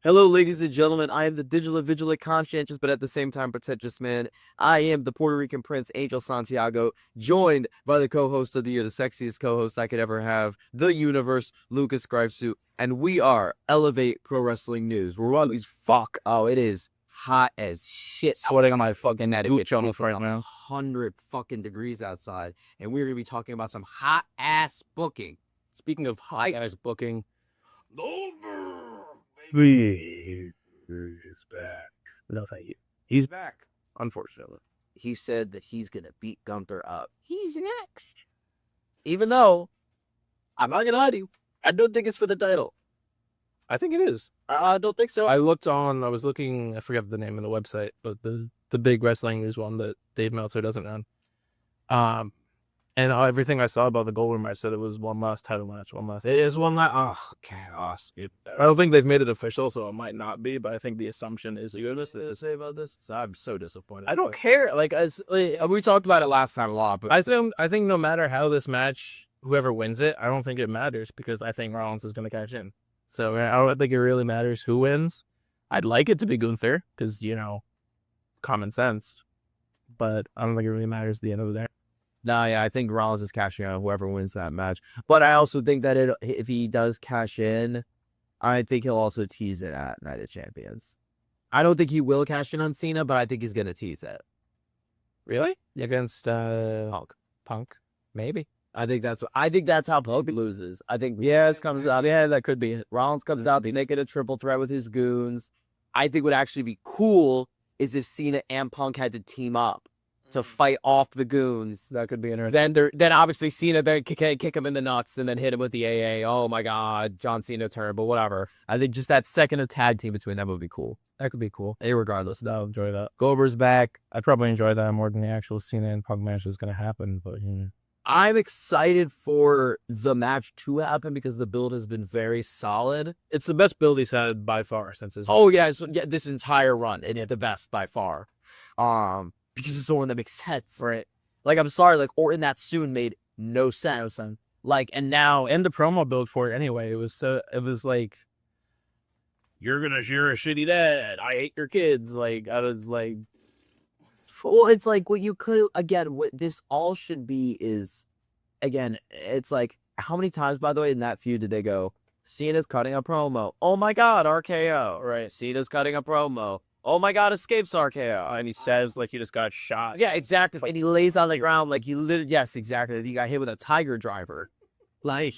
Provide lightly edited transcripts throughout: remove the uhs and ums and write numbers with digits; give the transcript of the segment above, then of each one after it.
Hello, ladies and gentlemen. I am the digital vigilant, conscientious, but at the same time pretentious man. I am the Puerto Rican Prince, Angel Santiago, joined by the co-host of the year, the sexiest co-host I could ever have, the universe, Lucas Gripesuit, and we are Elevate Pro Wrestling News. We're always fuck. Oh, it is hot as shit. Sweating on my fucking gooch on the front right now. 100 fucking degrees outside, and we're gonna be talking about some hot ass booking. Speaking of hot ass booking, He's back. no thank you. He's back. Unfortunately, He said that he's gonna beat Gunther up. he's next. Even though, I'm not gonna lie to you, I don't think it's for the title. I think it is. I don't think so. I was looking. I forget the name of the website, but the big wrestling news one that Dave Meltzer doesn't run. And everything I saw about the Goldberg match said it was one last title match. It is one last. Oh, chaos. I don't think they've made it official, so it might not be. But I think the assumption is. You have anything to say about this? So I'm so disappointed. I don't care. We talked about it last time a lot, but I think no matter how this match, whoever wins it, I don't think it matters because I think Rollins is going to cash in. So I don't think it really matters who wins. I'd like it to be Gunther because, common sense. But I don't think it really matters at the end of the day. no, yeah, I think Rollins is cashing out whoever wins that match. But I also think that if he does cash in, I think he'll also tease it at Night of Champions. I don't think he will cash in on Cena, but I think he's gonna tease it. Really? Against Punk? Maybe. I think that's how Punk loses. I think it comes out. Yeah, that could be it. Rollins comes out to make it a triple threat with his goons. I think what actually be cool is if Cena and Punk had to team up to fight off the goons. That could be interesting. Then obviously Cena then kick him in the nuts and then hit him with the AA. Oh my God, John Cena turn, but whatever. I think just that second of tag team between them would be cool. That could be cool. Regardless, I'll enjoy that. Goldberg's back. I'd probably enjoy that more than the actual Cena and Punk match is going to happen. But I'm excited for the match to happen because the build has been very solid. it's the best build he's had by far since his. Oh yeah, this entire run and the best by far. Because it's the one that makes sense. Right. Like I'm sorry, Orton that soon made no sense. Like and now And the promo build for it anyway. It was like, you're going to share a shitty dad. I hate your kids. Like, I was like. well, it's like what you could again. What this all should be is, again, it's like how many times, by the way, in that feud did they go? Cena's cutting a promo. Oh my God, RKO. Right. Cena's cutting a promo. Oh my God, escapes RKO. And he says like he just got shot. Yeah, exactly. And he lays on the ground like he literally. Yes, exactly. He got hit with a tiger driver. Like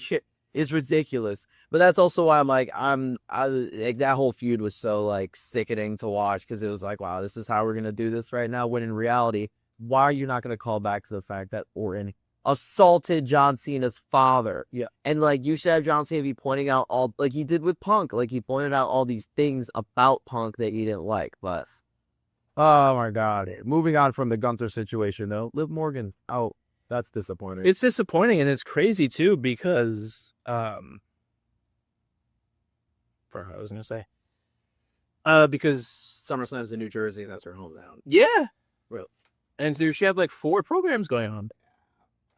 it's ridiculous. But that's also why I'm like like that whole feud was so like sickening to watch because it was like, wow, this is how we're gonna do this right now. When in reality, why are you not gonna call back to the fact that Orton assaulted John Cena's father? Yeah. And like you should have John Cena be pointing out all like he did with Punk. Like he pointed out all these things about Punk that he didn't like. But oh my God. Moving on from the Gunther situation though, Liv Morgan out. That's disappointing. It's disappointing and it's crazy too because I was gonna say. Because SummerSlam's in New Jersey. That's her hometown. yeah, Really? and she had like 4 programs going on.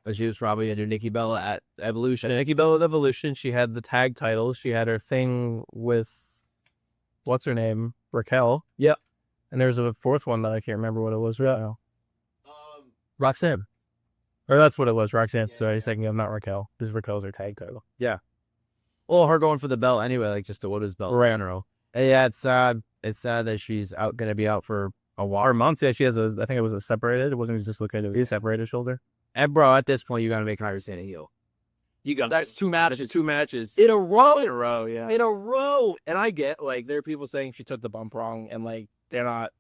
But she was probably under Nikki Bella at Evolution. Nikki Bella at Evolution. She had the tag titles. She had her thing with what's her name, Raquel. Yep. And there's a 4th one that I can't remember what it was right now. Roxanne. Or that's what it was, Roxanne. Yeah, Sorry, thinking of not Raquel. Because Raquel's her tag title. Well, her going for the belt anyway, like just the women's belt. Right on her own. And yeah, it's sad. It's sad that she's gonna be out for a while. Or months. Yeah, she has I think it was a separated. It wasn't just looking at a separated shoulder. And bro, at this point, you gotta make Kairi Sane a heel. You got That's 2 matches. 2 matches In a row. in a row. Yeah. In a row. And I get like there are people saying she took the bump wrong, and like they're not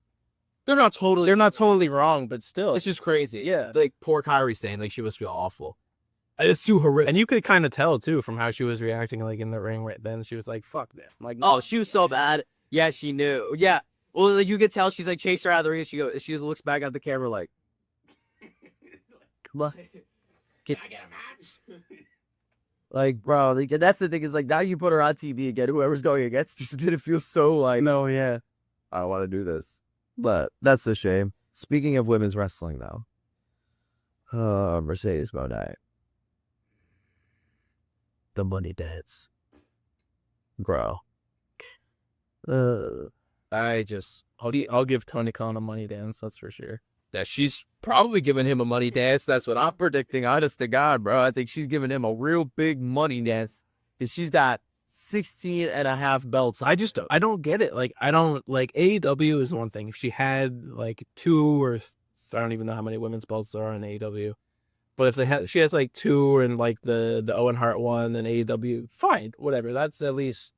They're not totally wrong, but still, It's just crazy. yeah. Like poor Kairi Sane, like she must feel awful. It's too horrific. And you could kind of tell too from how she was reacting, like in the ring right then. She was like, "Fuck that!" Like, Oh, she was so bad. Yeah, she knew. Yeah. Well, like, you could tell she's like chased her out of the ring. She just looks back at the camera like, come on. Can I get a match? Like, bro, like, that's the thing is like now you put her on TV again. Whoever's going against, just gonna feel so like, no, yeah. I don't want to do this. But that's a shame. Speaking of women's wrestling, though, Mercedes Moné, The money dance. bro. I'll give Tony Khan a money dance. That's for sure. That she's probably giving him a money dance. That's what I'm predicting. Honest to God, bro. I think she's giving him a real big money dance. Because she's got 16 and a half belts. I don't get it. Like, I don't, like, AEW is one thing. If she had, like, 2 or, I don't even know how many women's belts there are in AEW. But if she has, like, 2 and, like, the Owen Hart one and AEW, fine, whatever. That's at least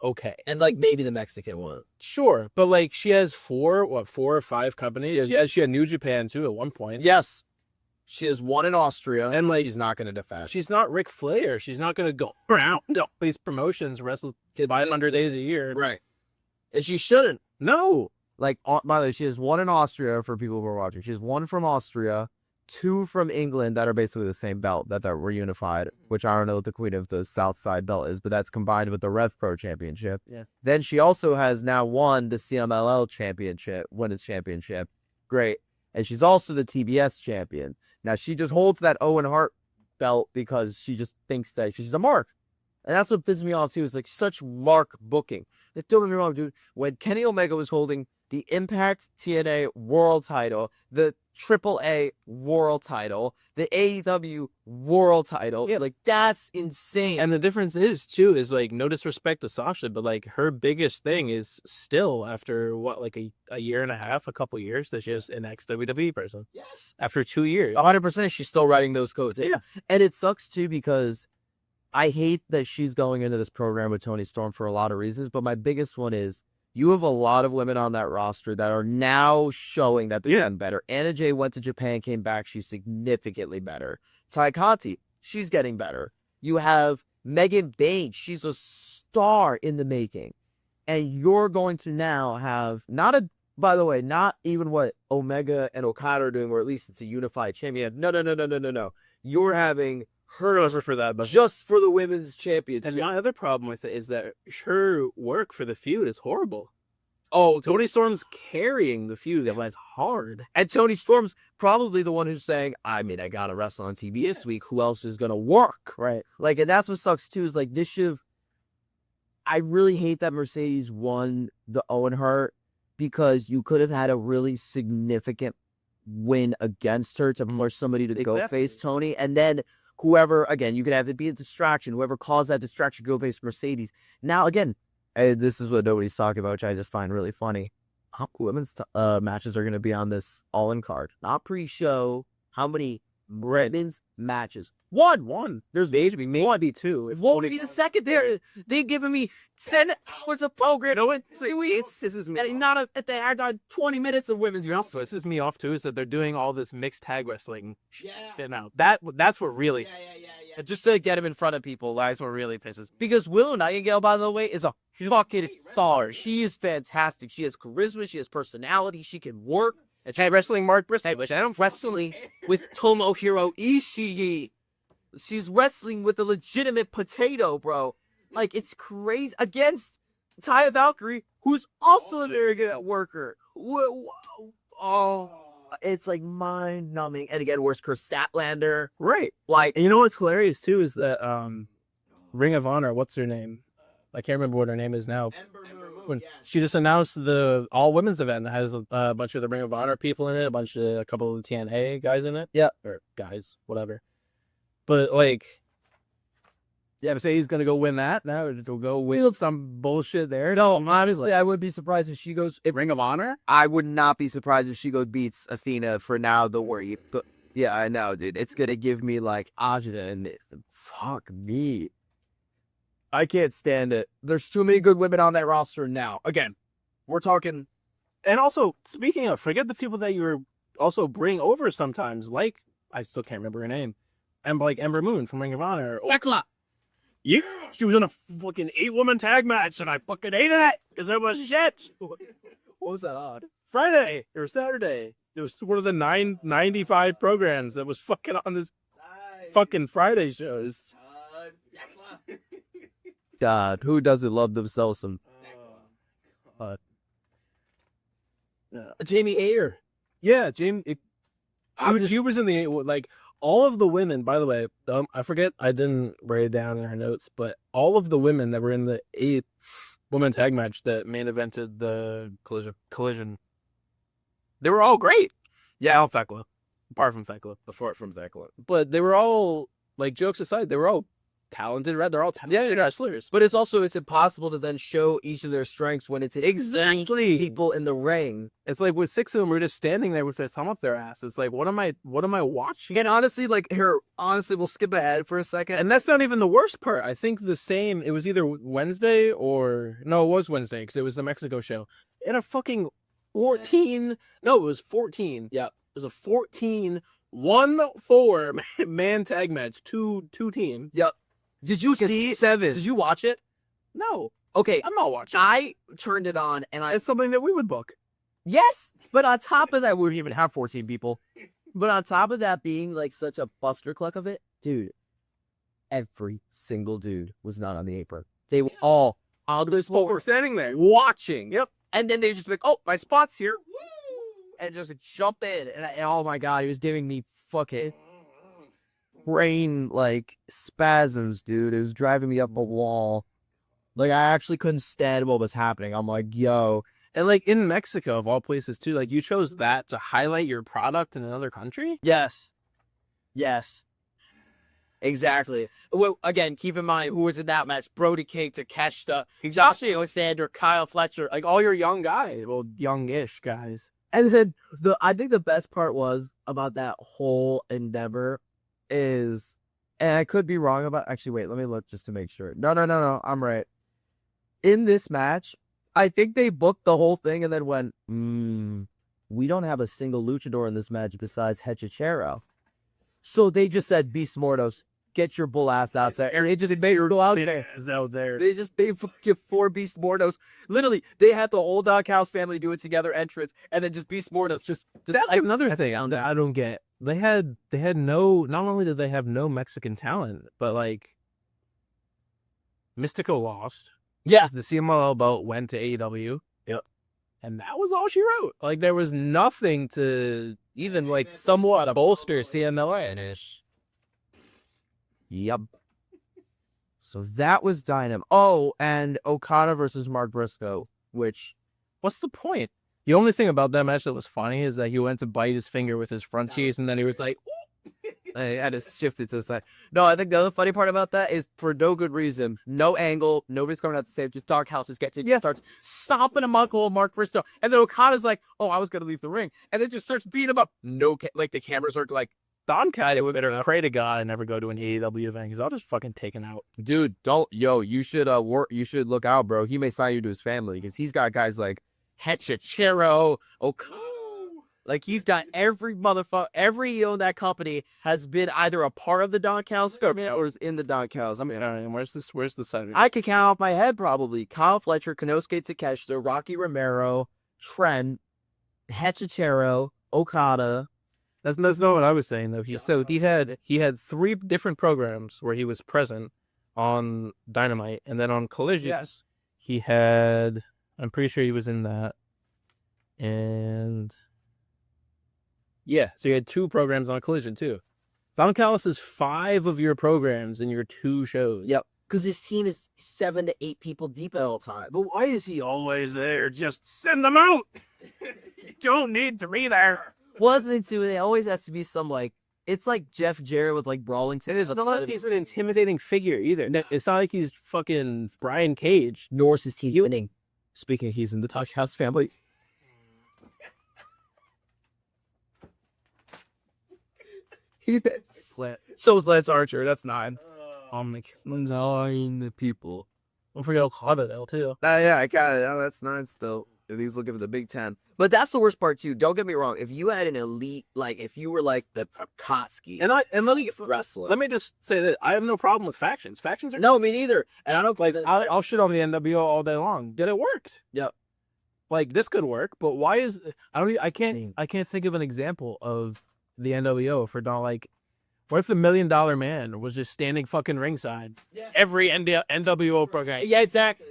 okay. And, like, maybe the Mexican one. Sure. But, like, she has 4 or 5 companies. She had New Japan, too, at one point. Yes. She has 1 in Austria. And, like, she's not going to defend. She's not Ric Flair. She's not going to go around all these promotions, wrestle 500 days a year. Right. And she shouldn't. No. Like, by the way, she has 1 in Austria for people who are watching. She has 1 from Austria, 2 from England that are basically the same belt that were unified, which I don't know what the queen of the South Side belt is, but that's combined with the Rev Pro Championship. Yeah. Then she also has now won the CMLL Championship, Women's Championship. Great. And she's also the TBS champion. Now, she just holds that Owen Hart belt because she just thinks that she's a mark. And that's what pisses me off, too. It's like such mark booking. Like, don't get me wrong, dude. When Kenny Omega was holding the Impact TNA World title, the AAA World title, the AEW World title, like, that's insane. And the difference is, too, is, like, no disrespect to Sasha, but, like, her biggest thing is still after, what, like, a year and a half, a couple years, that she's an ex-WWE person. Yes. After 2 years. 100% she's still writing those codes. Yeah. And it sucks, too, because I hate that she's going into this program with Toni Storm for a lot of reasons, but my biggest one is you have a lot of women on that roster that are now showing that they're getting better. Anna Jay went to Japan, came back. She's significantly better. Tai Conti, she's getting better. You have Megan Bain. She's a star in the making. And you're going to now have by the way, not even what Omega and Okada are doing, or at least it's a unified champion. No. You're having her for that, but just for the women's championship. And the other problem with it is that her work for the feud is horrible. Oh, Toni Storm's carrying the feud. That's hard. And Toni Storm's probably the one who's saying, I mean, I gotta wrestle on TV this week. Who else is gonna work? Right. Like, and that's what sucks too, is like this should. I really hate that Mercedes won the Owen Hart, because you could have had a really significant win against her to force somebody to go face Toni, and then whoever, again, you could have it be a distraction. Whoever caused that distraction, go face Mercedes. Now, again, this is what nobody's talking about, which I just find really funny. How women's matches are going to be on this all-in card? Not pre-show. How many women's matches? One. There's maybe 2. If what would be the second? They giving me 10 hours of program. No, this is me. Not at the ad on 20 minutes of women's wrestling. So this is me off too, is that they're doing all this mixed tag wrestling shit now. That's what really. Yeah. Just to get him in front of people. That's what really pisses. Because Willow Nightingale, by the way, is a fucking star. She is fantastic. She has charisma. She has personality. She can work. And she's wrestling Mark Briscoe, which I'm wrestling with Tomohiro Ishii. She's wrestling with a legitimate potato, bro. Like, it's crazy. Against Taya Valkyrie, who's also a very good worker. Oh, it's like mind-numbing. And again, where's Chris Statlander? Right. Like, and you know what's hilarious, too, is that Ring of Honor, what's her name? I can't remember what her name is now. Ember Moon. Yes. She just announced the all-women's event that has a bunch of the Ring of Honor people in it, a couple of the TNA guys in it. Yeah. Or guys, whatever. But, like, yeah, but say he's going to go win that now, or to go win some bullshit there. No, honestly, I wouldn't be surprised if she goes... Ring of Honor? I would not be surprised if she beats Athena for now, the worry. But, yeah, I know, dude. It's going to give me, like, Aja and... Fuck me. I can't stand it. There's too many good women on that roster now. Again, we're talking... And also, speaking of, forget the people that you also bring over sometimes, like, I still can't remember her name. And like Ember Moon from Ring of Honor. Tekla. Yeah, she was in a fucking 8-woman tag match, and I fucking hated it because it was shit. What was that odd? Friday or Saturday. It was one of the 995 programs that was fucking on this fucking Friday shows. God, who doesn't love themselves some? Jamie Ayer. Yeah, Jamie. She was in the like. All of the women, by the way, I forget, I didn't write it down in our notes, but all of the women that were in the women tag match that main evented the collision. They were all great. Yeah, all Thekla. Apart from Thekla. But they were all, like, jokes aside, they were all talented, right? They're all talented wrestlers. But it's impossible to then show each of their strengths when it's Exactly. people in the ring. It's like with 6 of them, we're just standing there with their thumb up their ass. It's like, what am I watching? And honestly, we'll skip ahead for a second. And that's not even the worst part. I think it was either Wednesday or, no, it was Wednesday because it was the Mexico show. In a fucking 14, no, it was 14. Yep. It was a 14 1-4 man tag match, two teams. Yep. Did you see 7? Did you watch it? No. Okay, I'm not watching. I turned it on and It's something that we would book. yes, but on top of that, we wouldn't even have 14 people. But on top of that being like such a buster cluck of it, dude, every single dude was not on the apron. They were all on the floor We're standing there. watching. Yep. And then they just be like, oh, my spot's here. And just jump in. And oh my God, he was giving me fucking brain like spasms, dude. It was driving me up a wall. Like, I actually couldn't stand what was happening. I'm like, yo. And like in Mexico, of all places too, like you chose that to highlight your product in another country? Yes. Yes. Exactly. Well, again, keep in mind who was in that match: Brody King, Takeshita, Josh Alexander, Kyle Fletcher. Like all your young guys, well, youngish guys. And then I think the best part was about that whole endeavor is, and I could be wrong about. Actually, wait, let me look just to make sure. No, I'm right. In this match, I think they booked the whole thing and then went, we don't have a single luchador in this match besides Hechicero. So they just said, Beast Mortos, get your bull ass out there. And they just made her go out there. They just made 4 Beast Mortos. Literally, they had the whole Doghouse family do it together entrance, and then just Beast Mortos just That's like another thing I don't get. They had no. Not only did they have no Mexican talent, but like Mystico lost. Yeah. The CMLL belt went to AEW. Yep. And that was all she wrote. Like there was nothing to even like somewhat bolster CMLL. Yep. So that was Dynam. Oh, and Okada versus Mark Briscoe, which, what's the point? The only thing about that match that was funny is that he went to bite his finger with his front teeth, and then he was like, I had to shift it to the side. No, I think the other funny part about that is for no good reason. No angle. Nobody's coming out to save. Just Doghouse just gets in. Starts stomping him on Mark Briscoe. And then Okada's like, oh, I was going to leave the ring. And then just starts beating him up. Like the cameras are like, Don kind of better pray to God and never go to an AEW event because I'll just fucking take him out. dude, you should you should look out, bro. He may sign you to his family because he's got guys like Hechicero, Okada. Like, he's got every every heel in that company has been either a part of the Doghouse or is in the Doghouse. I mean, Where's the side? I could count off my head probably. Kyle Fletcher, Konosuke Takeshita, Rocky Romero, Trent, Hechicero, Okada. That's not what I was saying though. He had 3 different programs where he was present on Dynamite, and then on Collision, he had. I'm pretty sure he was in that, and yeah, so you had 2 programs on Collision too. Don Callis is 5 of your programs in your 2 shows. Yep, because his team is 7 to 8 people deep at all time. But why is he always there? Just send them out. You don't need to be there. Wasn't it? It always has to be some like. It's like Jeff Jarrett with like brawling. It's not like he's an intimidating figure either. It's not like he's fucking Brian Cage. Nor is his team winning. Speaking, he's in the Doghouse family. So is Lance Archer. That's 9. I'm 9 people. Don't forget Okada though too. Yeah, I got it. Oh, that's 9 still. He's looking for the Big 10. But that's the worst part too. Don't get me wrong. If you had an elite, like if you were like the Kotsky wrestler. Let me just say that I have no problem with factions. Factions are no, me neither. And I don't like. I'll shit on the NWO all day long. Did it worked? Yep. Like this could work, but why is I can't think of an example of the NWO if we're not like. What if the $1 Million Man was just standing fucking ringside? Yeah. Every NWO program. Yeah, exactly.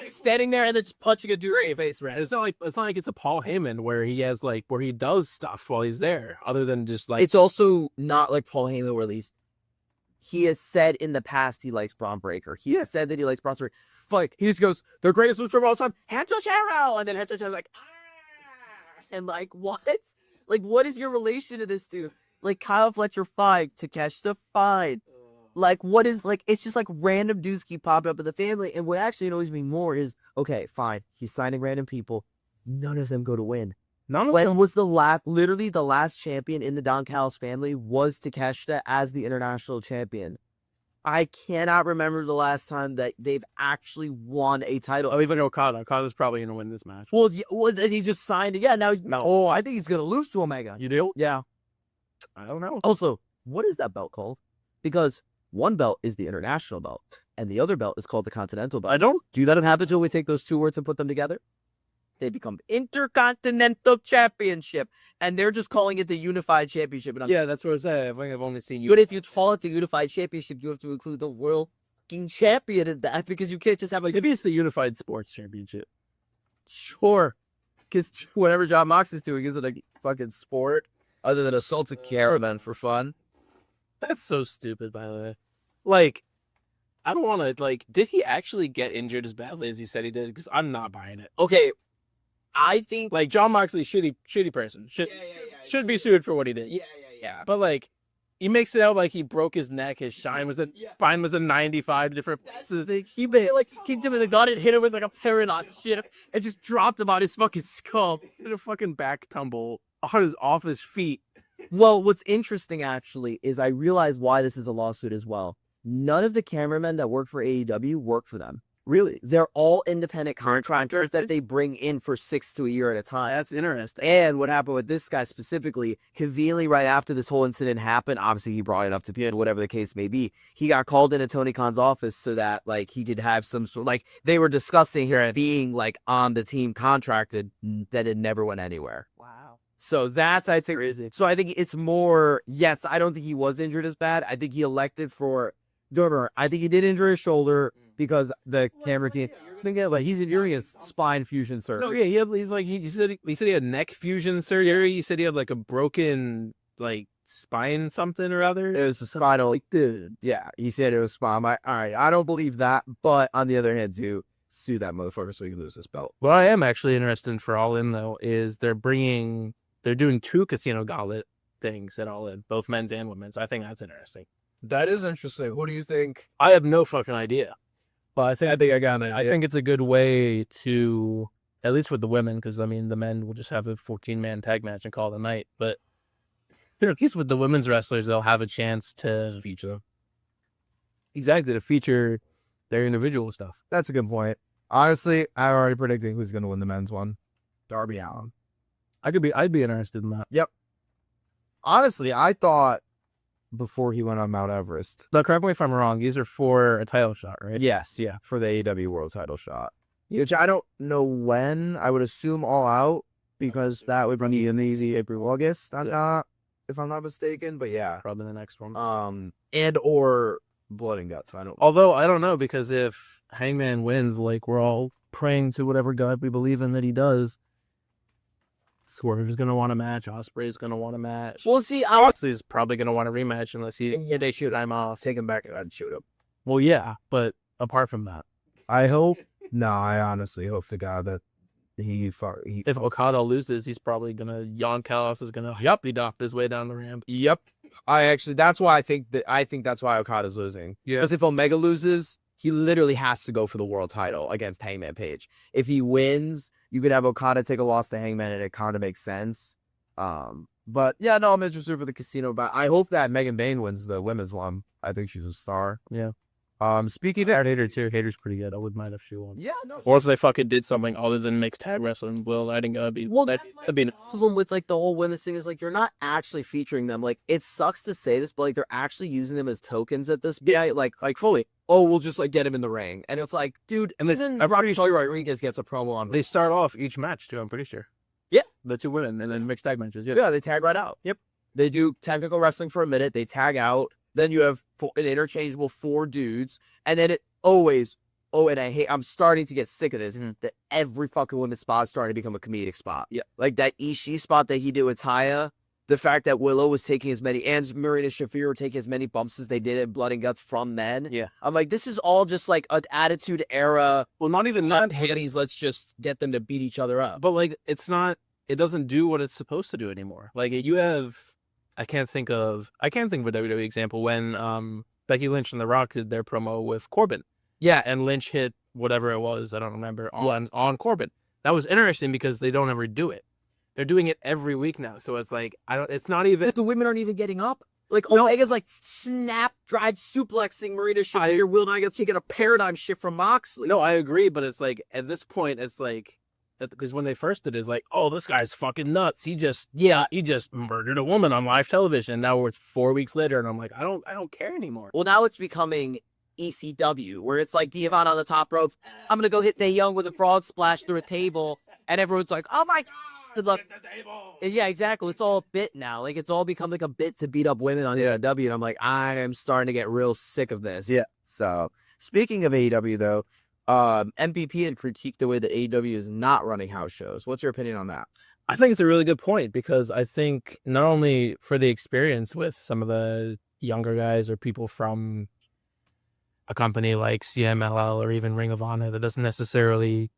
Standing there and then just punching a dude in the face, right? It's not like it's a Paul Heyman where he has like where he does stuff while he's there, other than just like. It's also not like Paul Heyman, where at least he has said in the past he likes Braun Breaker. He has said that he likes Braun Breaker. fight. He just goes, the greatest luchador of all time, Hanzo Charo! And then Hanzo Charo's like, ah! And like, what? Like, what is your relation to this dude? Like, Kyle Fletcher fine, Takeshita fine. Like, what is, like, it's just like random dudes keep popping up in the family. And what actually annoys me more is, okay, fine, he's signing random people. None of them go to win. When was literally the last champion in the Don Callis family was Takeshita as the international champion. I cannot remember the last time that they've actually won a title. Oh, even Okada. Okada's probably going to win this match. Well, he just signed it. Yeah, now he's... Oh, I think he's going to lose to Omega. You do? Yeah. I don't know. Also, what is that belt called? Because one belt is the international belt, and the other belt is called the continental belt. I don't... Do you let it happen until we take those two words and put them together? They become Intercontinental Championship, and they're just calling it the Unified Championship. And Yeah, that's what I said. I think I've only seen you. But if you call it the Unified Championship, you have to include the World fucking Champion in that, because you can't just have Maybe it's the Unified Sports Championship. Sure. Because whatever John Mox is doing isn't a fucking sport other than assault a caravan for fun. That's so stupid, by the way. Like, I don't want to, like, did he actually get injured as badly as he said he did? Because I'm not buying it. Okay, I think... Like, John Moxley, shitty person. Should be sued for what he did. Yeah. But, like, he makes it out like he broke his neck, his spine was a 95 different That's the thing. He made, like, kicked him in the gut and hit him with, like, a paradox shit and just dropped him on his fucking skull. Did a fucking back tumble off his feet. Well, what's interesting, actually, is I realize why this is a lawsuit as well. None of the cameramen that work for AEW work for them. Really? They're all independent contractors that they bring in for 6 to a year at a time. That's interesting. And what happened with this guy specifically, conveniently right after this whole incident happened, obviously he brought it up to people, whatever the case may be, he got called into Tony Khan's office so that, like, he could have some sort, like, they were discussing here being, like, on the team contracted, that it never went anywhere. Wow. So that's, I'd say, Crazy. so I think it's more, yes, I don't think he was injured as bad. I think he elected for, I think he did injure his shoulder because the camera team, he's enduring a spine fusion surgery. No, yeah, he said he had neck fusion surgery. He said he had like a broken like spine something or other. It was a spinal. Like, dude. Yeah, he said it was spine. All right, I don't believe that, but on the other hand, too, sue that motherfucker so he can lose his belt. What I am actually interested in for All In though is they're doing 2 Casino Gauntlet things at All In, both men's and women's. I think that's interesting. That is interesting. What do you think? I have no fucking idea. But I think I got an idea. I think it's a good way to, at least with the women, because I mean the men will just have a 14-man tag match and call it a night. But at least with the women's wrestlers, they'll have a chance to feature them. Exactly, to feature their individual stuff. That's a good point. Honestly, I'm already predicting who's going to win the men's one. Darby Allin. I'd be interested in that. Yep. Honestly, I thought before he went on Mount Everest. Now, correct me if I'm wrong. These are for a title shot, right? Yes, yeah, for the AEW World Title shot. Which I don't know when. I would assume All Out because that would be an easy April, August. If I'm not mistaken, but yeah. Probably the next one. And or Blood and Guts. Although I don't know, because if Hangman wins, like we're all praying to whatever God we believe in that he does. Swerve is gonna want a match. Ospreay is gonna want a match. Well, see, Moxley's probably gonna want a rematch unless they shoot him off. Take him back and I'd shoot him. Well, yeah, but apart from that, I honestly hope to God that if Okada loses, he's probably gonna Callis is gonna be docked his way down the ramp. Yep. That's why I think that's why Okada's losing. Yeah. because if Omega loses, he literally has to go for the world title against Hangman Page. If he wins, you could have Okada take a loss to Hangman, and it kind of makes sense. But yeah, no, I'm interested for the casino. But I hope that Megan Bayne wins the women's one. I think she's a star. Yeah. Speaking I of Hater too. Hater's pretty good. I wouldn't mind if she won. Yeah, no. Or if they fucking did something other than mixed tag wrestling, well, I think that'd be that'd be problem with like the whole women's thing is like you're not actually featuring them. Like it sucks to say this, but like they're actually using them as tokens at this point. Like fully. Oh, we'll just like get him in the ring, and it's like, dude. And then Robbie Rodriguez gets a promo on. They start off each match too. I'm pretty sure. Yeah, the 2 women and then mixed tag matches. Yeah, they tag right out. Yep. They do technical wrestling for a minute. They tag out. Then you have an interchangeable 4 dudes, and then it always. Oh, and I'm starting to get sick of this. That every fucking women's spot is starting to become a comedic spot. Yeah, like that Ishii spot that he did with Taya. the fact that Willow was taking as many, and Marina Shafir were taking as many bumps as they did in Blood and Guts from men. Yeah. I'm like, this is all just like an attitude era. Well, not even Not that. Hades, let's just get them to beat each other up. But like, it's not. It doesn't do what it's supposed to do anymore. Like you have, I can't think of a WWE example when Becky Lynch and The Rock did their promo with Corbin. Yeah, And Lynch hit whatever it was, I don't remember, on Corbin. That was interesting because they don't ever do it. They're doing it every week now. So it's like it's not even the women aren't even getting up. Like No. Omega's like snap drive suplexing Marina Shafir. Will Nyga's taking a paradigm shift from Moxley. No, I agree, but it's like at this point it's like because when they first did it, it's like, oh, this guy's fucking nuts. He just murdered a woman on live television. Now we're 4 weeks later, and I'm like, I don't care anymore. Well, now it's becoming ECW, where it's like Diavon on the top rope. I'm gonna go hit Mae Young with a frog splash through a table, and everyone's like, "Oh my god!" Look, yeah, exactly. It's all a bit now. Like it's all become like a bit to beat up women on AEW, and I'm like, I am starting to get real sick of this. Yeah. So speaking of AEW though, MVP had critiqued the way that AEW is not running house shows. What's your opinion on that? I think it's a really good point because I think not only for the experience with some of the younger guys or people from a company like CMLL or even Ring of Honor that doesn't necessarily,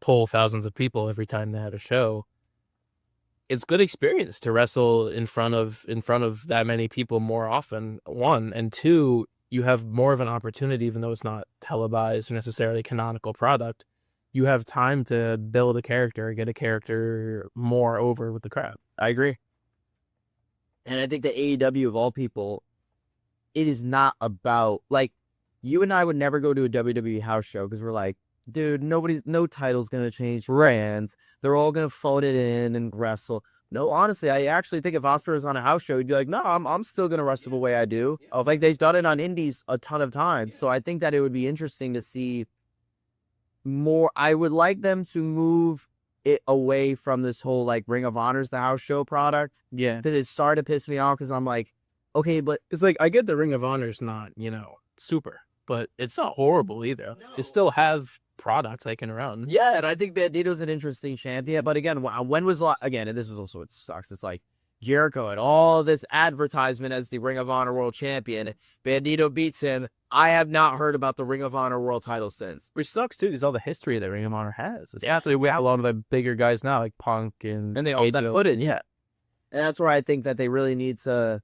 pull thousands of people every time they had a show. It's good experience to wrestle in front of that many people more often. One, and two, you have more of an opportunity, even though it's not televised or necessarily canonical product. You have time to build a character, get a character more over with the crowd. I agree. And I think the AEW of all people, it is not about like you and I would never go to a WWE house show because we're like, dude, no title's gonna change brands. They're all gonna float it in and wrestle. No, honestly, I actually think if Oscar was on a house show, he'd be like, no, I'm still gonna wrestle the way I do. Like they've done it on indies a ton of times. So I think that it would be interesting to see more. I would like them to move it away from this whole like Ring of Honor's the house show product. Yeah. Because it started to piss me off because I'm like, okay, but It's like, I get the Ring of Honor's not, super, but it's not horrible either. It still have product they can run. yeah, and I think Bandito's an interesting champion. But again, when was again, and this is also what sucks. It's like Jericho had all this advertisement as the Ring of Honor World Champion. Bandito beats him. I have not heard about the Ring of Honor World Title since. Which sucks too, because all the history that Ring of Honor has. After we have a lot of the bigger guys now, like Punk and And they all AJ. put it, yeah. And that's where I think that they really need to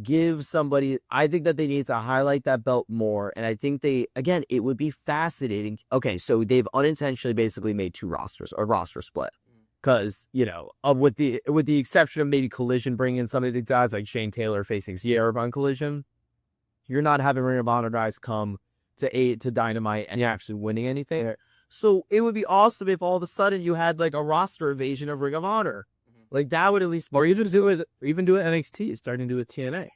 give somebody. I think that they need to highlight that belt more. And I think it would be fascinating. Okay, so they've unintentionally basically made two rosters, a roster split. Because, with the exception of maybe Collision bringing in some of these guys like Shane Taylor facing Sierra on Collision, you're not having Ring of Honor guys come to Dynamite and you're actually winning anything. Yeah. So it would be awesome if all of a sudden you had like a roster invasion of Ring of Honor. Like that would at least, Or you just do it, or even do it NXT, starting to do it TNA.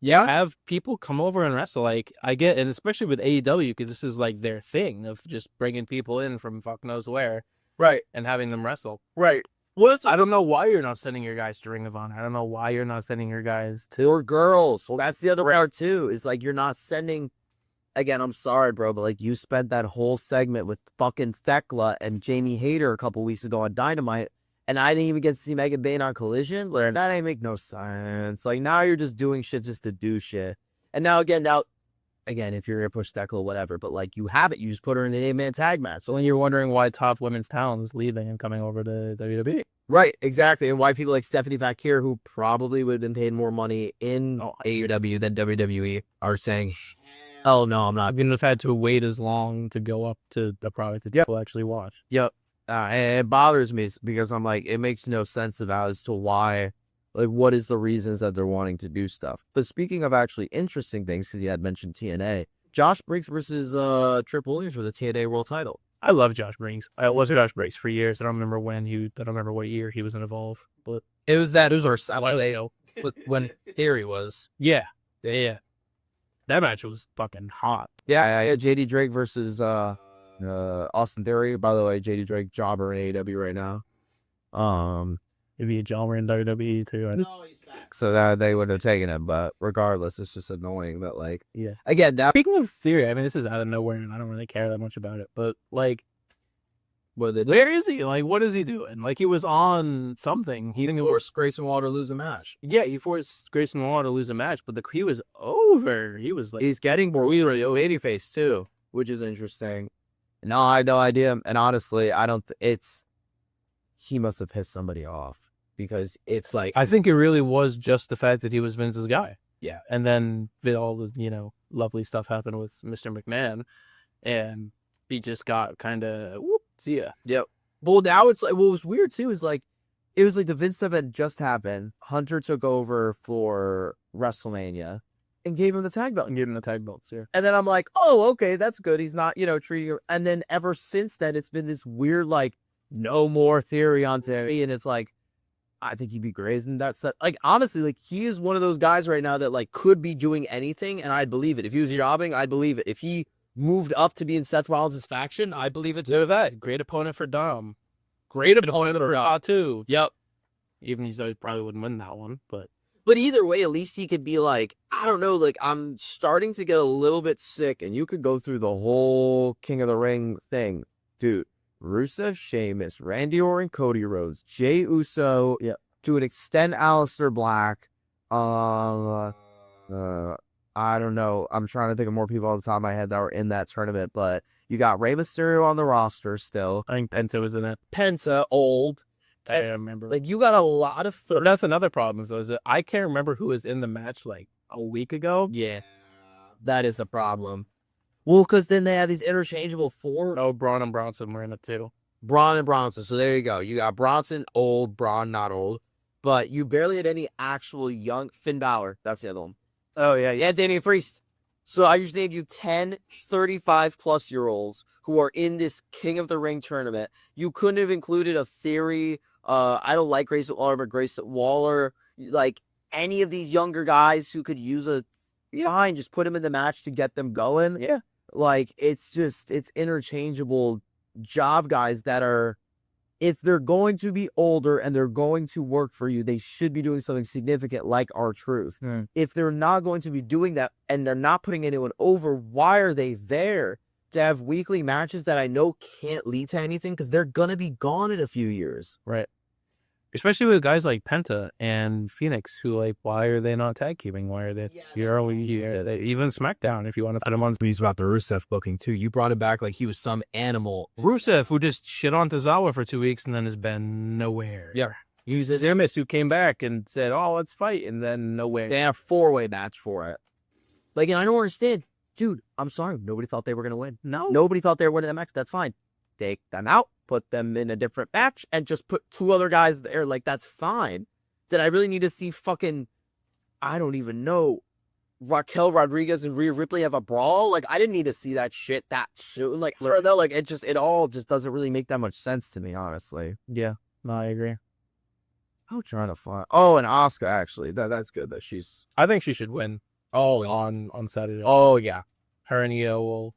yeah, Have people come over and wrestle. Like, I get, and especially with AEW, because this is like their thing of just bringing people in from fuck knows where right, and having them wrestle. right. Well, I don't know why you're not sending your guys to Ring of Honor. I don't know why you're not sending your guys to. or girls. Well, that's the other part too. Is like you're not sending. Again, I'm sorry, bro, but like you spent that whole segment with fucking Thekla and Jamie Hayter a couple weeks ago on Dynamite. And I didn't even get to see Megan Bayne on Collision. Like, that ain't make no sense. Like, now you're just doing shit just to do shit. And now, again, if you're going to push Thekla, whatever. But, like, you have it. You just put her in an 8-man tag match. So when you're wondering why top women's talent is leaving and coming over to WWE. Right, exactly. And why people like Stephanie Vakir, who probably would have been paid more money in AEW than WWE, are saying, oh, no, I'm not. I mean, have had to wait as long to go up to the product that people actually watch. Yep. And it bothers me because I'm like, it makes no sense as to why, like, what is the reasons that they're wanting to do stuff. But speaking of actually interesting things, because you had mentioned TNA, Josh Briggs versus Triple Williams for the TNA World Title. I love Josh Briggs. I was Josh Briggs for years. I don't remember what year he was in Evolve, but It was our when Theory was. yeah. That match was fucking hot. Yeah. JD Drake versus Austin Theory. By the way, JD Drake jobber in AEW right now. Maybe a jobber in WWE too. So that they would have taken him, but regardless, it's just annoying that, like, Yeah. again, that Speaking of Theory, I mean, this is out of nowhere, and I don't really care that much about it. But like, Where is he? Like, what is he doing? Like, he was on something. He didn't Forced Grayson Waller to lose a match. Yeah, he forced Grayson Waller to lose a match, but he was over. He was like, He's getting more babyface too, which is interesting. No, I had no idea. And honestly, I don't. He must have pissed somebody off because it's like I think it really was just the fact that he was Vince's guy. Yeah. And then all the, lovely stuff happened with Mr. McMahon, and he just got kind of, see ya. Yep. Well, now it's like what was weird too is like it was like the Vince stuff had just happened. Hunter took over for WrestleMania and gave him the tag belt. And give him the tag belts here. And then I'm like, oh, okay, that's good. He's not, treating her. And then ever since then, it's been this weird, like, no more theory on Terry. And it's like, I think he'd be great in that set. Like, honestly, like, he is one of those guys right now that, like, could be doing anything, and I'd believe it. If he was jobbing, I'd believe it. If he moved up to be in Seth Rollins' faction, I'd believe it So too. that great opponent for Dom. Great opponent for Raw too. Yep. Even though he probably wouldn't win that one, but But either way, at least he could be like, I don't know, like, I'm starting to get a little bit sick, and you could go through the whole King of the Ring thing. Dude, Rusev, Sheamus, Randy Orton, Cody Rhodes, Jey Uso, to an extent, Aleister Black. I don't know. I'm trying to think of more people on the top of my head that were in that tournament, but you got Rey Mysterio on the roster still. I think Penta was in it. Penta, old. I remember. Like, you got a lot of... But that's another problem, though, is that I can't remember who was in the match like a week ago. Yeah, that is a problem. Well, because then they have these interchangeable four... Oh, Braun and Bronson were in it too. Braun and Bronson. So there you go. You got Bronson, old, Braun, not old. But you barely had any actual young... Finn Balor. That's the other one. Oh, yeah, yeah. Yeah, Damian Priest. So I just named you 10 35-plus-year-olds who are in this King of the Ring tournament. You couldn't have included a theory. I don't like Grayson Waller, but Grayson Waller, like any of these younger guys who could use a fine, just put them in the match to get them going. Yeah. Like, it's interchangeable job guys that are, if they're going to be older and they're going to work for you, they should be doing something significant like R-Truth. If they're not going to be doing that and they're not putting anyone over, why are they there? To have weekly matches that I know can't lead to anything because they're going to be gone in a few years. Right. Especially with guys like Penta and Phoenix, who, like, why are they not tag teaming? Why are they? Even SmackDown, if you want to put him on. He's about the Rusev booking too. You brought him back like he was some animal. Rusev, who just shit on Tozawa for 2 weeks and then has been nowhere. Yeah. He was Zemis, who came back and said, "Oh, let's fight," and then nowhere. They had a 4-way match for it. Like, and I don't understand. Dude, I'm sorry. Nobody thought they were going to win. No. Nobody thought they were winning that match. That's fine. Take them out, put them in a different match, and just put 2 other guys there. Like, that's fine. Did I really need to see fucking, I don't even know, Raquel Rodriguez and Rhea Ripley have a brawl? Like, I didn't need to see that shit that soon. Like, though, like, it all just doesn't really make that much sense to me, honestly. Yeah. No, I agree. I'm trying to find. Oh, and Asuka, actually. That's good that she's. I think she should win. Oh, on Saturday. Oh, yeah. Her and Io will.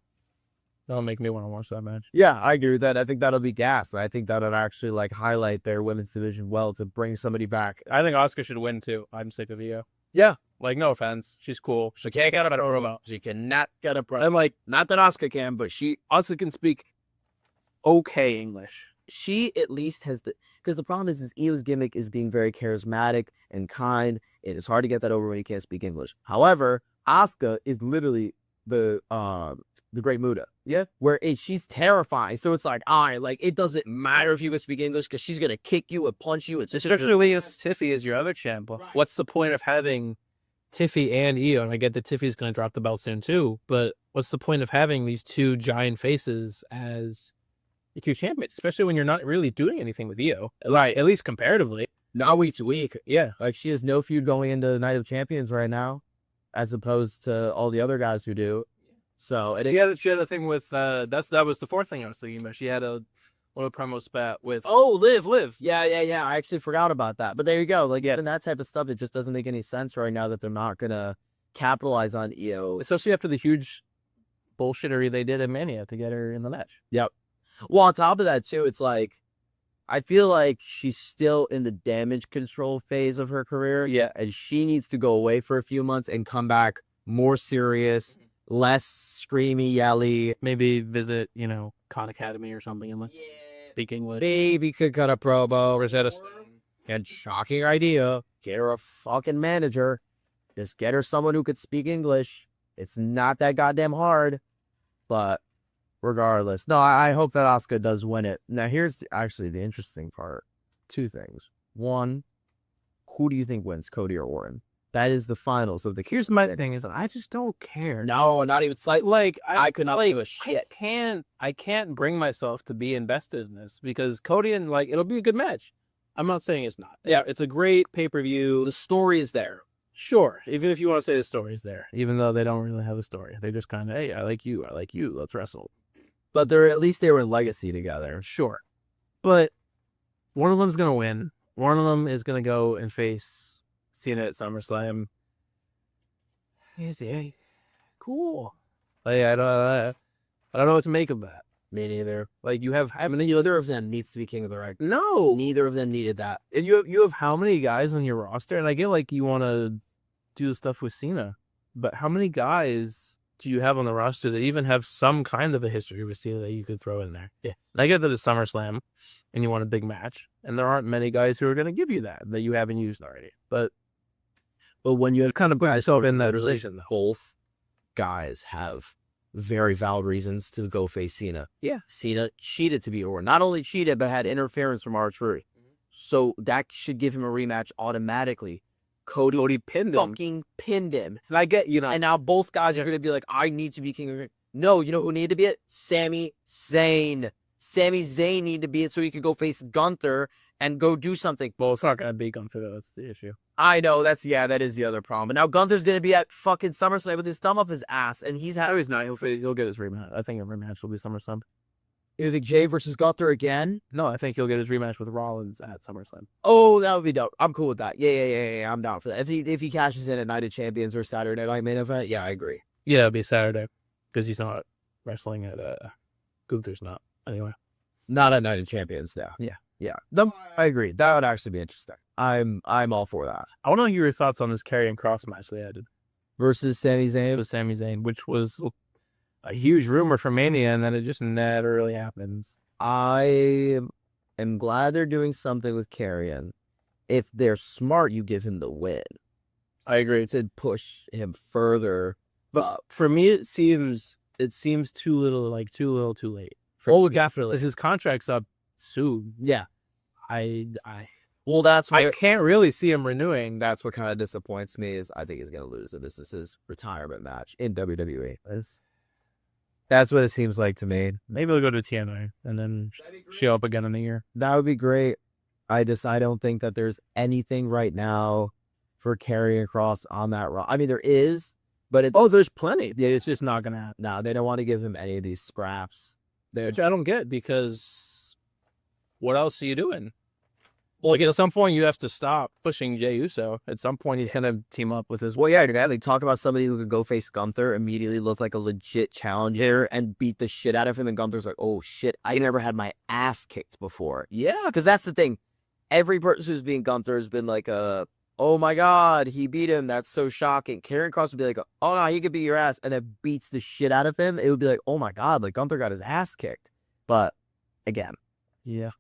That'll make me want to watch that match. Yeah, I agree with that. I think that'll be gas. I think that'll actually like highlight their women's division well to bring somebody back. I think Asuka should win too. I'm sick of Io. Yeah. Like, no offense. She's cool. She can't get a promo. She cannot get a promo. I'm like, Not that Asuka can, but Asuka can speak okay English. she at least has because the problem is Io's gimmick is being very charismatic and kind, and it's hard to get that over when you can't speak English. However, Asuka is literally the Great Muta. Yeah. Where she's terrifying. So it's like, all right, like it doesn't matter if you can speak English because she's gonna kick you and punch you. It's just Especially when Tiffy is your other champ. What's the point of having Tiffy and Io? And I get that Tiffy's going to drop the belt soon too, but what's the point of having these 2 giant faces as your 2 champions, especially when you're not really doing anything with Io, right? At least comparatively. not week to week. Yeah. Like she has no feud going into the Night of Champions right now, as opposed to all the other guys who do. So She had a thing with that was the 4th thing I was thinking about. She had a little promo spat with Liv. Yeah. I actually forgot about that. But there you go. Like, and that type of stuff, it just doesn't make any sense right now that they're not gonna capitalize on EO. Especially after the huge bullshittery they did at Mania to get her in the match. Yep. Well, on top of that too, it's like I feel like she's still in the damage control phase of her career. Yeah. And she needs to go away for a few months and come back more serious, less screamy, yelly. Maybe visit, Khan Academy or something. And Yeah, speak English. Maybe could cut a promo. Rosetta And shocking idea. Get her a fucking manager. Just get her someone who could speak English. It's not that goddamn hard. But regardless. No, I hope that Asuka does win it. Now, here's actually the interesting part. Two things. One, who do you think wins, Cody or Orton? That is the finals of the... Here's my thing is I just don't care. No, not even slightly. Like I could not give a shit. I can't bring myself to be invested in this because Cody and it'll be a good match. I'm not saying it's not. Yeah. It's a great pay-per-view. The story is there. Sure, even if you want to say the story's there, even though they don't really have a story, they just kind of, hey, I like you, let's wrestle. But at least they were in Legacy together. Sure, but one of them's gonna win. One of them is gonna go and face Cena at SummerSlam. Easy, cool. I don't know what to make of that. Me neither. You have how many? Neither of them needs to be King of the Ring. No, Neither of them needed that. and you have how many guys on your roster? And I get you want to do stuff with Cena, but how many guys do you have on the roster that even have some kind of a history with Cena that you could throw in there? Yeah, and I get that it's SummerSlam, and you want a big match, and there aren't many guys who are going to give you that you haven't used already. But when you kind of put yourself in that position, though. both guys have very valid reasons to go face Cena. Yeah. Cena cheated to be Orton. Not only cheated, but had interference from R-Truth. So that should give him a rematch automatically. Cody pinned him. fucking pinned him. And I get, And now both guys are going to be like, I need to be King of the Ring. No, you know who needed to be it? Sami Zayn. Sami Zayn needed to be it so he could go face Gunther and go do something. Well, it's not going to be Gunther, though. That's the issue. I know, that is the other problem. But now Gunther's going to be at fucking SummerSlam with his thumb up his ass, and he's No, he's not. He'll get his rematch. I think a rematch will be SummerSlam. You think Jay versus Gunther again? No, I think he'll get his rematch with Rollins at SummerSlam. Oh, that would be dope. I'm cool with that. Yeah. I'm down for that. If he cashes in at Night of Champions or Saturday Night Main Event, yeah, I agree. Yeah, it'll be Saturday because he's not wrestling at Gunther's not anyway. Not at Night of Champions, no. Yeah. I agree. That would actually be interesting. I'm all for that. I want to hear your thoughts on this Karrion Kross match they added Versus Sami Zayn. with Sami Zayn, which was a huge rumor for Mania, and then it just never really happens. I am glad they're doing something with Karrion. If they're smart, you give him the win. I agree. To push him further. But for me, it seems too little, too late. Definitely. Because his contract's up soon. Yeah. Well, that's I where can't really see him renewing. That's what kind of disappoints me is I think he's going to lose. And this is his retirement match in WWE. That's what it seems like to me. Maybe he'll go to TNA and then show up again in a year. That would be great. I don't think that there's anything right now for Karrion Kross on that roster. I mean, there is, but there's plenty. Yeah, it's just not going to happen. no, they don't want to give him any of these scraps. Which I don't get because what else are you doing? Well, at some point you have to stop pushing Jey Uso. At some point he's going to team up with his... Well, yeah, they talk about somebody who could go face Gunther, immediately look like a legit challenger and beat the shit out of him. And Gunther's like, oh shit, I never had my ass kicked before. Yeah. Because that's the thing. Every person who's being Gunther has been like, oh my God, he beat him. That's so shocking. Karrion Kross would be like, oh no, he could beat your ass. And then beats the shit out of him. It would be like, oh my God, like Gunther got his ass kicked. But again, Yeah.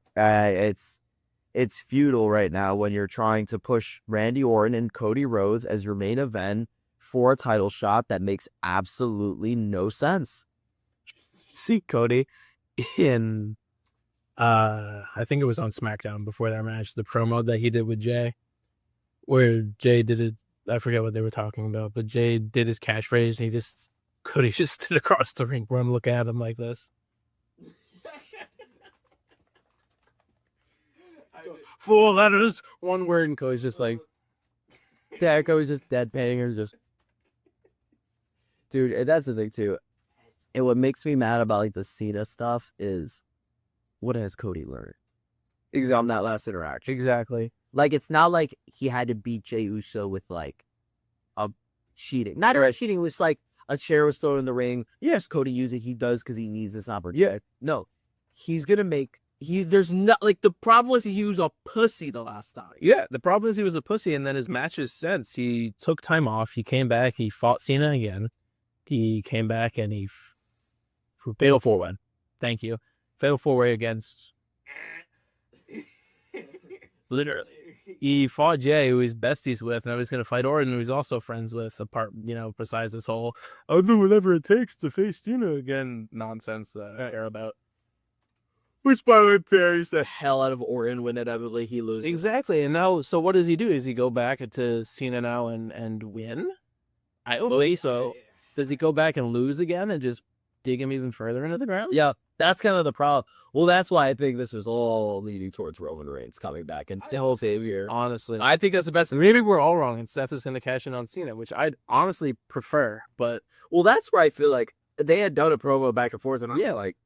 It's futile right now when you're trying to push Randy Orton and Cody Rhodes as your main event for a title shot that makes absolutely no sense. See Cody in, I think it was on SmackDown before that match, the promo that he did with Jay, where Jay did it. I forget what they were talking about, but Jay did his catchphrase and Cody just stood across the ring, run looking at him like this. 4 letters, 1 word, and Cody's just like, Yeah, Cody's just deadpanning her, just. Dude, and that's the thing too. And what makes me mad about like the Cena stuff is, what has Cody learned? On that last interaction. exactly. Like, it's not like he had to beat Jey Uso with like a cheating. Not even cheating, it was like a chair was thrown in the ring. Yes, Cody used it. He does because he needs this opportunity. Yeah. No, he's gonna make. There's not like the problem was he was a pussy the last time. Yeah, the problem is he was a pussy, and then his matches since, he took time off, he came back, he fought Cena again, he came back and he... Fatal 4-1. Thank you. Fatal 4-way against Literally. He fought Jay, who he's besties with, and now he's going to fight Orton, who he's also friends with, apart, besides this whole, I'll do whatever it takes to face Cena again nonsense that I care about. Which, by the way, buries the hell out of Orton when inevitably he loses. Exactly. And now, so what does he do? Does he go back to Cena now and win? I don't think so. Does he go back and lose again and just dig him even further into the ground? Yeah, that's kind of the problem. Well, that's why I think this is all leading towards Roman Reigns coming back and the whole savior. Honestly. I think that's the best. Maybe we're all wrong and Seth is going to cash in on Cena, which I'd honestly prefer, but... Well, that's where I feel like they had done a promo back and forth, and I was Yeah. like,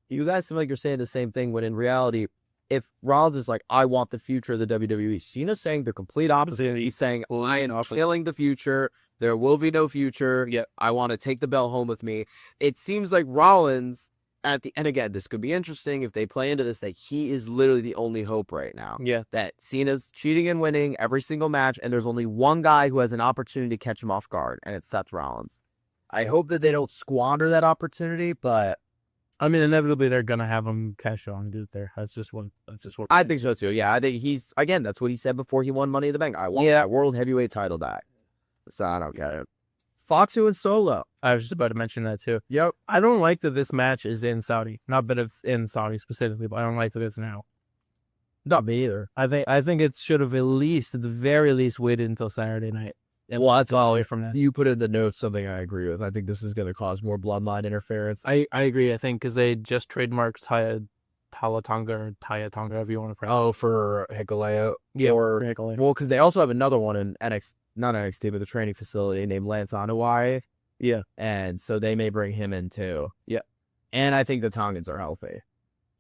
you guys seem like you're saying the same thing, when in reality, if Rollins is like, I want the future of the WWE, Cena's saying the complete opposite. He's saying, I am killing the future. There will be no future. Yep. I want to take the belt home with me. It seems like Rollins, and again, this could be interesting if they play into this, that he is literally the only hope right now. Yeah. That Cena's cheating and winning every single match, and there's only one guy who has an opportunity to catch him off guard, and it's Seth Rollins. I hope that they don't squander that opportunity, but I mean, inevitably they're gonna have him cash on, dude. There, that's just what. I think so too. Yeah, I think he's, again, that's what he said before he won Money in the Bank. I want that world heavyweight title back. So I don't get it. Fatu and Solo. I was just about to mention that too. Yep. I don't like that this match is in Saudi. Not that it's in Saudi specifically, but I don't like that it's now. Not me either. I think it should have at the very least, waited until Saturday night. Well, that's all away from that. You put in the notes something I agree with. I think this is going to cause more bloodline interference. I agree. I think because they just trademarked Talatanga or Tayatonga, however you want to pronounce. Oh, for Hikuleo. Yeah, Or, Hikuleo. well, because they also have another one in not NXT, but the training facility named Lance Anoa'i. Yeah. And so they may bring him in too. Yeah. And I think the Tongans are healthy.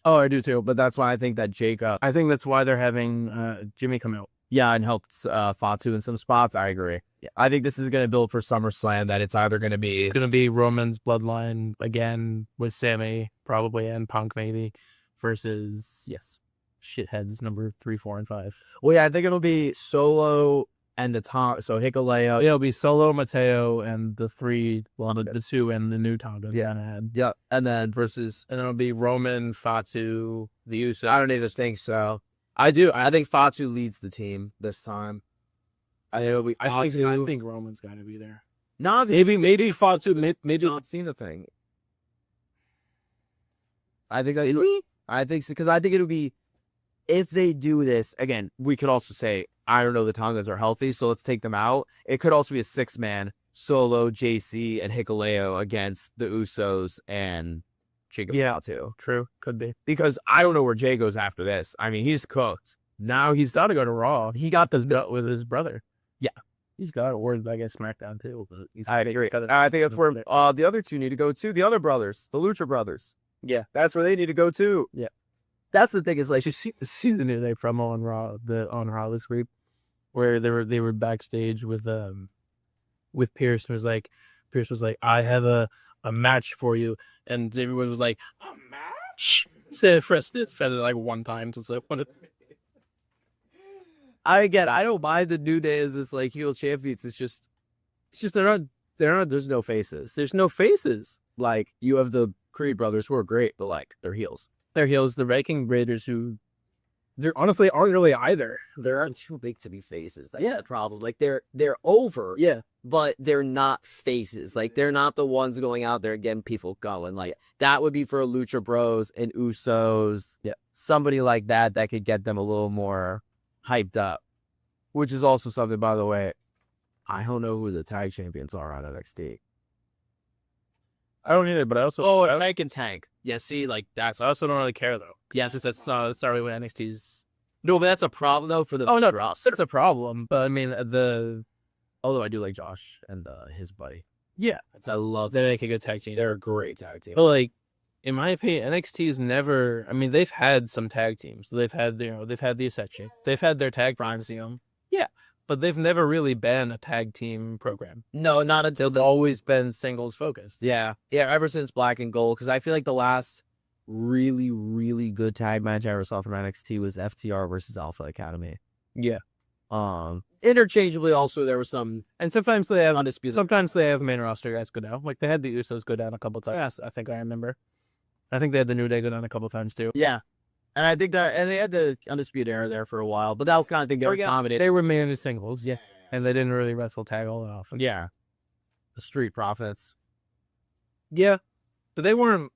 Oh, I do too. But that's why I think that Jacob. I think that's why they're having Jimmy come out. Yeah, and helped Fatu in some spots. I agree. Yeah. I think this is going to build for SummerSlam, that it's either going to be... It's going to be Roman's bloodline again with Sammy, probably, and Punk maybe, versus, shitheads number 3, 4, and 5. Well, yeah, I think it'll be Solo and the Tom. So Hikuleo. It'll be Solo, Mateo, and the 3, well, the 2 and the new Tonga. Yeah. Yep. And then versus... And then it'll be Roman, Fatu, the Usos. I don't even think so. I do. I think Fatu leads the team this time. I think it'll be Fatu. I think Roman's got to be there. No, Maybe Fatu, maybe not seen a thing. I think that I think so, because I think it'll be, if they do this again. We could also say, I don't know, the Tongas are healthy, so let's take them out. It could also be a 6-man Solo, JC, and Hikuleo against the Usos and Jacob Fatu. True, could be. Because I don't know where Jay goes after this. I mean, he's cooked. Now he's Got to go to Raw. he got the With his brother. Yeah. He's got, or I guess SmackDown too. But I agree. I think that's where the other two need to go too. The other brothers, the Lucha brothers. Yeah. That's where they need to go too. Yeah. That's the thing, is like, you see the New Day promo on Raw, on Raw this week, where they were backstage with Pierce, and Pierce was like, I have a match for you, and everyone was like, a match? So Fresness fed it like one time, so what? I don't mind the New Day as this like heel champions. It's just they're not. There's no faces. There's no faces. Like, you have the Creed brothers, who are great, but like, they're heels. They're heels. The Viking Raiders, who they're honestly aren't really either. They're too big to be faces. That's the problem. Like, they're over. Yeah. But they're not faces. Like, they're not the ones going out there getting people going. Like, that would be for Lucha Bros and Usos. Yeah. Somebody like that could get them a little more hyped up. Which is also something, by the way, I don't know who the tag champions are on NXT. I don't either, but I also... Oh, Tank and Tank. Yeah, see, like, that's... I also don't really care, though. Yeah, Since that's not really what NXT's... No, but that's a problem, though, for the... Oh, no, it's a problem. But, I mean, Although I do like Josh and his buddy. Yeah. I love they make a good tag team. They're a great tag team. But, like, in my opinion, NXT's never... I mean, they've had some tag teams. They've had, they've had the Asechi. They've had their tag team. Yeah. But they've never really been a tag team program. No, not until They've always been singles focused. Yeah, ever since Black and Gold, because I feel like the last really, really good tag match I ever saw from NXT was FTR versus Alpha Academy. Yeah. Interchangeably, also, there was some... And sometimes they have... undisputed... Sometimes they have main roster guys go down. Like, they had the Usos go down a couple times. I think I remember. I think they had the New Day go down a couple times, too. Yeah. And I think that, and they had the Undisputed Era there for a while, but that was kind of thing they were accommodating. They were mainly singles, yeah, and they didn't really wrestle tag all that often. Yeah. The Street Profits. Yeah, but they weren't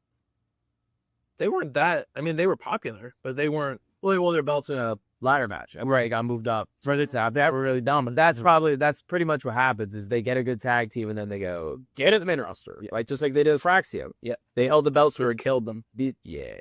that. I mean, they were popular, but they weren't. Well, they won their belts in a ladder match. Right, got moved up. For the top. They were really dominant. That's pretty much what happens is they get a good tag team and then they go, get it the main roster. Yeah. Like, just like they did with Fraxium. Yeah. They held the belts for Killed them. Yeah,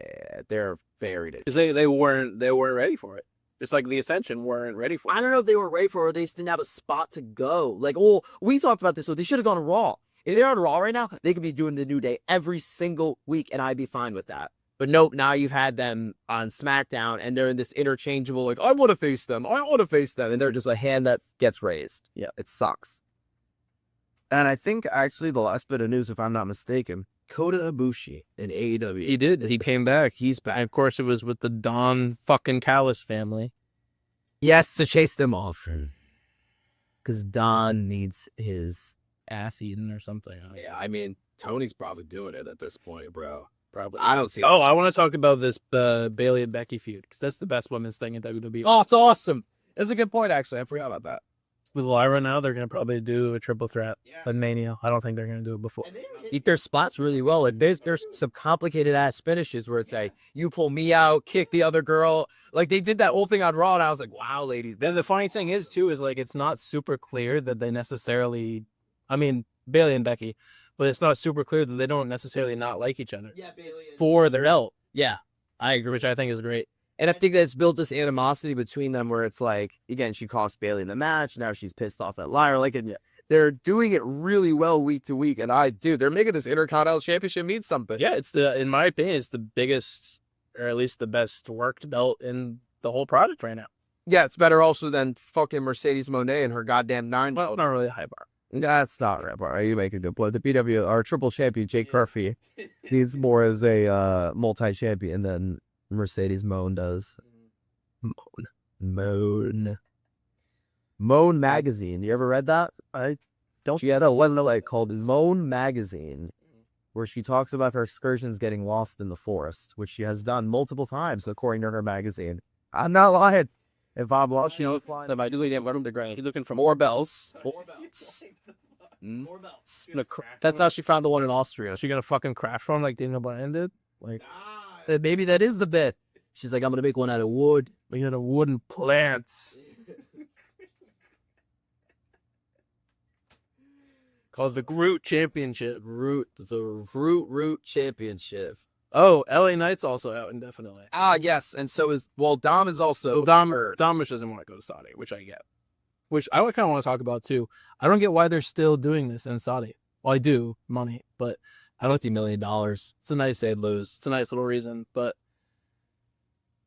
they're very Because they weren't ready for it. Just like the Ascension weren't ready for it. I don't know if they were ready for it or they just didn't have a spot to go. Like, well, we talked about this, so they should have gone to Raw. If they're on Raw right now, they could be doing the New Day every single week, and I'd be fine with that. But nope, now you've had them on SmackDown, and they're in this interchangeable, like, I want to face them, and they're just a hand that gets raised. Yeah. It sucks. And I think, actually, the last bit of news, if I'm not mistaken, Kota Ibushi in AEW. He did. He came back. He's back. And of course, it was with the Don fucking Callis family. Yes, to chase them off. Because Don needs his Ass eaten or something. Yeah, I mean, Tony's probably doing it at this point, bro. Probably. I don't see. Oh, I want to talk about this Bailey and Becky feud because that's the best women's thing in WWE. Oh, it's awesome. That's a good point, actually. I forgot about that. With Lyra now, they're gonna probably do a triple threat at Mania. I don't think they're gonna do it before. Eat their spots really well. Like there's some complicated ass finishes where it's like you pull me out, kick the other girl. Like they did that whole thing on Raw, and I was like, wow, ladies. Then the funny thing is too is like it's not super clear that they necessarily. I mean Bailey and Becky, but it's not super clear that they don't necessarily not like each other. Yeah, Bailey. For their belt. Yeah, I agree, which I think is great. And I think that's built this animosity between them where it's like, again, she cost Bailey in the match. Now she's pissed off at Lyra. Like, and they're doing it really well week to week. And they're making this Intercontinental Championship mean something. Yeah, in my opinion, it's the biggest, or at least the best worked belt in the whole product right now. Yeah, it's better also than fucking Mercedes Moné and her goddamn 9. Well, not really a high bar. That's not right, bar. You make a good point. The BW, our triple champion, Jake Murphy, needs more as a multi-champion than Mercedes Moan does. Moan magazine. You ever read that? I don't. She had a one like called Moan magazine, where she talks about her excursions getting lost in the forest, which she has done multiple times, according to her magazine. I'm not lying. If I'm lost, you know, flying. If I do leave him to ground, he's looking for more bells. More belts. More belts. That's how she found the one in Austria. She gonna fucking crash for him like Daniel Bryan did? Like Maybe that is the bit. She's like, I'm gonna make one out of wood. we had a wooden plants. Called the Groot Championship. The Root Championship. Oh, LA Knight's also out indefinitely. Ah, yes, and so is Dom is also Dom doesn't want to go to Saudi, which I get. Which I kind of want to talk about too. I don't get why they're still doing this in Saudi. Well, I do, money, but I don't see $1 million. it's a nice They'd lose. It's a nice little reason, but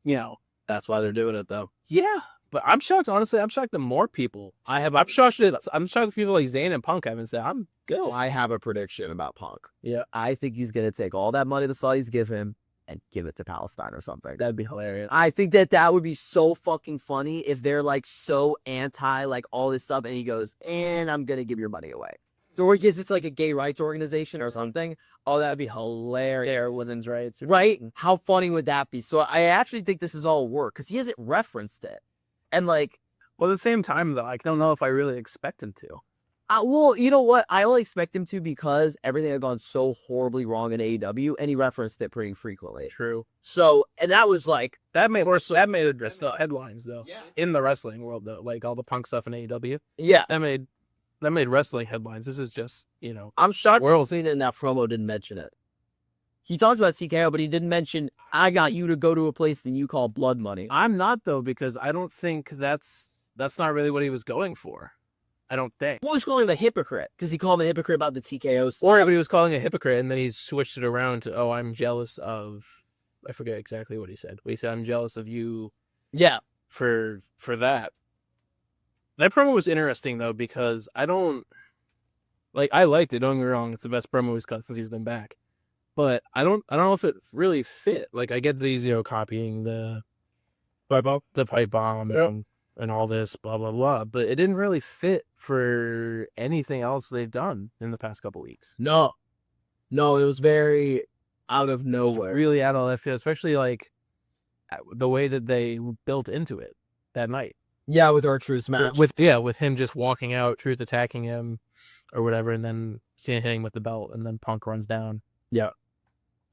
you know, That's why they're doing it though. yeah. But I'm shocked, honestly. I'm shocked that more people. I'm shocked that people like Zayn and Punk haven't said, I'm good. I have a prediction about Punk. Yeah. I think he's gonna take all that money the Saudis give him and give it to Palestine or something. That'd be hilarious. I think that would be so fucking funny if they're like so anti like all this stuff and he goes, and I'm gonna give your money away. Or because it's like a gay rights organization or something. Oh, that'd be hilarious. Their women's rights. Right? How funny would that be? So I actually think this is all work because he hasn't referenced it. And like, Well, at the same time, though, I don't know if I really expect him to. well, you know what? I only expect him to because everything had gone so horribly wrong in AEW and he referenced it pretty frequently. True. So, and that was like, That made the headlines, though. Yeah. In the wrestling world, though. Like all the Punk stuff in AEW. yeah. That made wrestling headlines. This is just, I'm shocked World. Cena in that promo didn't mention it. He talked about TKO, but he didn't mention, I got you to go to a place that you call blood money. I'm not, though, because I don't think that's not really what he was going for. I don't think. Well, he's calling him a hypocrite because he called him a hypocrite about the TKO stuff. Or but he was calling a hypocrite, and then he switched it around to, oh, I'm jealous of. I forget exactly what he said. But he said, I'm jealous of you Yeah. for that. That promo was interesting though because I liked it. Don't get me wrong, it's the best promo he's cut since he's been back. But I don't know if it really fit. Like I get these, copying the pipe bomb and all this blah blah blah, but it didn't really fit for anything else they've done in the past couple weeks. No, it was very out of It's nowhere. really out of left field, especially like the way that they built into it that night. Yeah, with R-Truth's match. With him just walking out, Truth attacking him or whatever, and then Cena hitting with the belt, and then Punk runs down.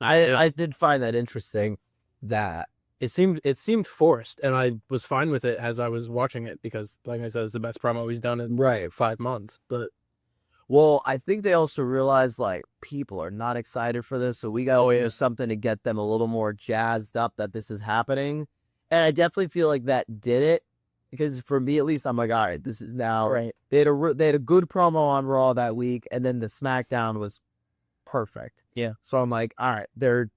I did find that interesting. That It seemed forced, and I was fine with it as I was watching it because, like I said, it's the best promo he's done in right. 5 months. But Well, I think they also realized like people are not excited for this, so we gotta do something to get them a little more jazzed up that this is happening. And I definitely feel like that did it, because for me at least, I'm like, all right, this is now. right, They had a good promo on Raw that week, and then the SmackDown was perfect. Yeah. So I'm like, all right, they're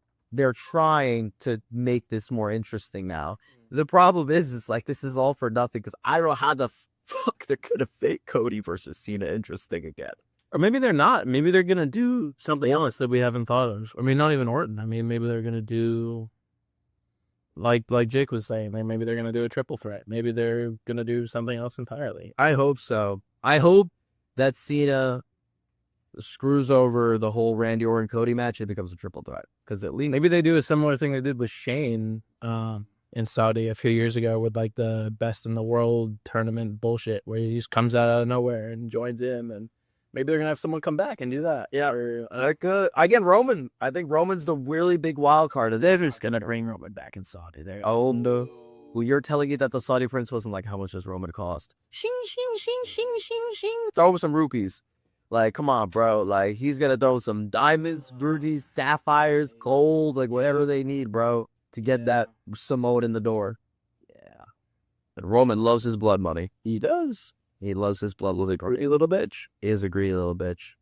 trying to make this more interesting now. The problem is like this is all for nothing, because I don't know how the fuck they're gonna make Cody versus Cena interesting again. or maybe they're not. Maybe they're gonna do something else that we haven't thought of. I mean, not even Orton. I mean, maybe they're gonna do like Jake was saying. Like maybe they're gonna do a triple threat. Maybe they're gonna do something else entirely. I hope so. I hope that Cena screws over the whole Randy Orton Cody match and becomes a triple threat. Because at least Maybe they do a similar thing they did with Shane in Saudi a few years ago with like the best in the world tournament bullshit where he just comes out of nowhere and joins in, and maybe they're gonna have someone come back and do that. Yeah. Or, again, Roman. I think Roman's the really big wild card of this. they're just gonna bring Roman back in Saudi. Oh no. Well, you're telling me that the Saudi prince wasn't like, how much does Roman cost? Shing, shing, shing, shing, shing, shing. Throw him some rupees. Like, come on, bro. Like, he's going to throw some diamonds, rubies, sapphires, gold, like whatever they need, bro, to get that Samoan in the door. Yeah. And Roman loves his blood money. He does. He loves his blood money. Pretty little bitch. He is a greedy little bitch.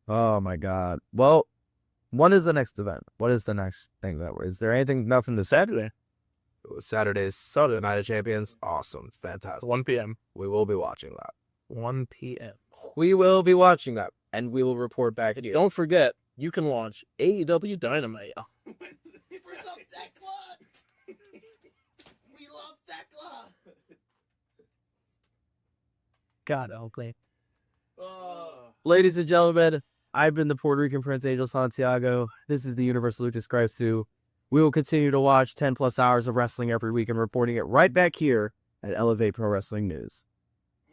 Oh, my God. Well, when is the next event? What is the next thing that is there anything? Nothing to say? Saturday, Saturday's Saturday Night of Champions. Awesome. Fantastic. 1 p.m. We will be watching that. 1 p.m. We will be watching that, and we will report back to you. Don't forget, you can watch AEW Dynamite. For some Thecla! We love Thecla! God, Oakley. Ladies and gentlemen, I've been the Puerto Rican Prince Angel Santiago. This is the Universal Lucha Scribes 2. We will continue to watch 10 plus hours of wrestling every week and reporting it right back here at Elevate Pro Wrestling News.